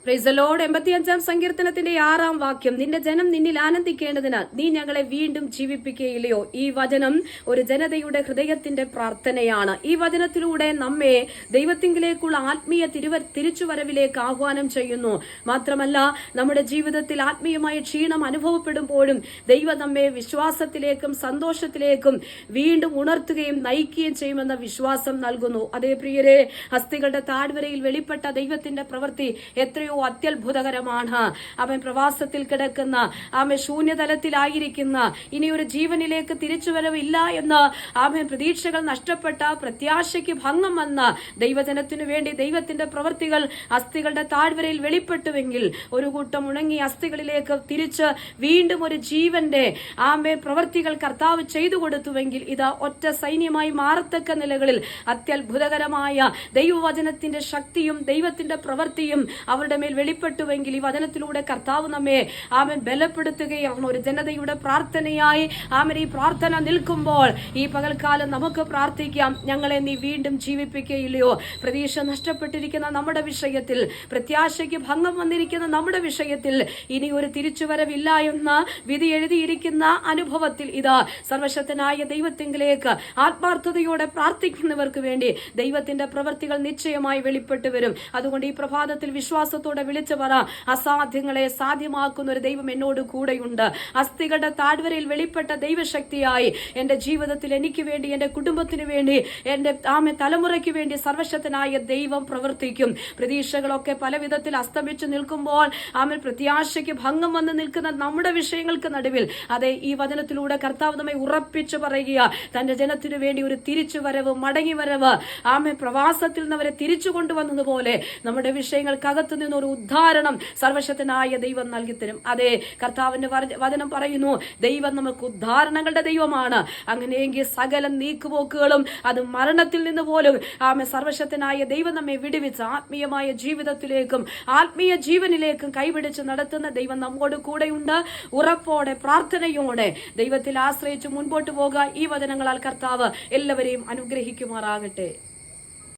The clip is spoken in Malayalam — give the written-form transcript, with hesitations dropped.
Praise the Lord. 85-ാം സങ്കീർത്തനത്തിന്റെ 6-ാം വാക്യം, നിന്റെ ജനം നിന്നിൽ ആനന്ദിക്കേണ്ടതിനാൽ നീ ഞങ്ങളെ വീണ്ടും ജീവിപ്പിക്കുകയില്ലയോ. ഈ വചനം ഒരു ജനതയുടെ ഹൃദയത്തിന്റെ പ്രാർത്ഥനയാണ്. ഈ വചനത്തിലൂടെ നമ്മെ ദൈവത്തിങ്കിലേക്കുള്ള ആത്മീയ തിരിച്ചുവരവിലേക്ക് ആഹ്വാനം ചെയ്യുന്നു. മാത്രമല്ല, നമ്മുടെ ജീവിതത്തിൽ ആത്മീയമായ ക്ഷീണം അനുഭവപ്പെടുമ്പോഴും ദൈവം നമ്മെ വിശ്വാസത്തിലേക്കും സന്തോഷത്തിലേക്കും വീണ്ടും ഉണർത്തുകയും നയിക്കുകയും ചെയ്യുമെന്ന വിശ്വാസം നൽകുന്നു. അതേ പ്രിയരെ, അസ്ഥികളുടെ താഴ്വരയിൽ വെളിപ്പെട്ട ദൈവത്തിന്റെ പ്രവൃത്തി എത്രയോ അത്യത്ഭുതകരമാണ്. അവൻ പ്രവാസത്തിൽ കിടക്കുന്ന, അവൻ ശൂന്യതലത്തിലായിരിക്കുന്ന, ഇനിയൊരു ജീവനിലേക്ക് തിരിച്ചുവരവില്ല എന്ന് അവൻ പ്രതീക്ഷകൾ നഷ്ടപ്പെട്ട, പ്രത്യാശയ്ക്ക് ഭംഗം വന്ന ദൈവജനത്തിനു വേണ്ടി ദൈവത്തിന്റെ പ്രവൃത്തികൾ അസ്ഥികളുടെ താഴ്വരയിൽ വെളിപ്പെട്ടുവെങ്കിൽ, ഒരു കൂട്ടം ഉണങ്ങിയ അസ്ഥികളിലേക്ക് തിരിച്ച് വീണ്ടും ഒരു ജീവന്റെ പ്രവൃത്തികൾ കർത്താവ് ചെയ്തു കൊടുത്തുവെങ്കിൽ, ഇത് ഒറ്റ സൈന്യമായി മാറത്തക്ക നിലകളിൽ അത്യത്ഭുതകരമായ ദൈവവചനത്തിന്റെ ശക്തിയും ദൈവത്തിന്റെ പ്രവൃത്തിയും അവരുടെ മേൽ വെളിപ്പെട്ടുവെങ്കിൽ, ഈ വചനത്തിലൂടെ കർത്താവ് നമ്മെ ബലപ്പെടുത്തുകയാണ്. ഒരു ജനതയുടെ പ്രാർത്ഥനയായി ഈ പ്രാർത്ഥന നിൽക്കുമ്പോൾ ഈ പകൽക്കാലം നമുക്ക് പ്രാർത്ഥിക്കാം, ഞങ്ങളെ നീ വീണ്ടും ജീവിപ്പിക്കുകയില്ലയോ. പ്രതീക്ഷ നഷ്ടപ്പെട്ടിരിക്കുന്ന നമ്മുടെ വിഷയത്തിൽ, പ്രത്യാശയ്ക്ക് ഭംഗം വന്നിരിക്കുന്ന നമ്മുടെ വിഷയത്തിൽ ഇനി ഒരു തിരിച്ചുവരവില്ല എന്ന് വിധി എഴുതിയിരിക്കുന്ന അനുഭവത്തിൽ ഇതാ സർവശക്തനായ ദൈവത്തിങ്കിലേക്ക് ആത്മാർത്ഥതയോടെ പ്രാർത്ഥിക്കുന്നവർക്ക് വേണ്ടി ദൈവത്തിന്റെ പ്രവൃത്തികൾ നിശ്ചയമായി വെളിപ്പെട്ടു വരും. അതുകൊണ്ട് ഈ പ്രഭാതത്തിൽ വിശ്വാസത്തോടെ വിളിച്ചു പറ, അസാധ്യങ്ങളെ സാധ്യമാക്കുന്ന ഒരു ദൈവം എന്നോട് കൂടെയുണ്ട്. അസ്ഥികളുടെ താഴ്വരയിൽ വെളിപ്പെട്ട ദൈവശക്തിയായി എന്റെ ജീവിതത്തിൽ എനിക്ക് വേണ്ടി, എന്റെ കുടുംബത്തിന് വേണ്ടി, എന്റെ തലമുറയ്ക്ക് വേണ്ടി സർവശക്തനായ ദൈവം പ്രവർത്തിക്കും. പ്രതീക്ഷകളൊക്കെ പല വിധത്തിൽ അസ്തമിച്ചു നിൽക്കുമ്പോൾ പ്രത്യാശയ്ക്ക് ഭംഗം വന്ന് നിൽക്കുന്ന നമ്മുടെ വിഷയങ്ങൾക്ക് നടുവിൽ അതെ ഈ വചനത്തിലൂടെ കർത്താവ് നമ്മെ ഉറപ്പിച്ചു പറയുക, തന്റെ ജനത്തിനു വേണ്ടി ഒരു തിരിച്ചുവരവ്, മടങ്ങിവരവ്, പ്രവാസത്തിൽ നിന്നവരെ തിരിച്ചു കൊണ്ടുവന്നതുപോലെ നമ്മുടെ വിഷയങ്ങൾക്കകത്തു നിന്നൊരു ഉദ്ധാരണം സർവശക്തനായ ദൈവം നൽകിത്തരും. അതെ, കർത്താവിന്റെ വചനം പറയുന്നു, ദൈവം നമുക്ക് ഉദ്ധാരണങ്ങളുടെ ദൈവമാണ്. അങ്ങനെയെങ്കിൽ സകല നീക്കുപോക്കുകളും അത് മരണത്തിൽ നിന്ന് പോലും സർവശക്തനായ ദൈവം നമ്മെ വിടുവിച്ച് ആത്മീയമായ ജീവിതത്തിലേക്കും ആത്മീയ ജീവനിലേക്കും കൈപിടിച്ച് നടത്തുന്ന ദൈവം നമ്മോട് കൂടെയുണ്ട്. ഉറപ്പോടെ പ്രാർത്ഥനയോടെ ദൈവത്തിൽ ആശ്രയിച്ച് മുൻപോട്ട് പോകുക. ഈ വചനങ്ങളാൽ കർത്താവ് എല്ലാവരെയും അനുഗ്രഹിക്കുമാറാകട്ടെ.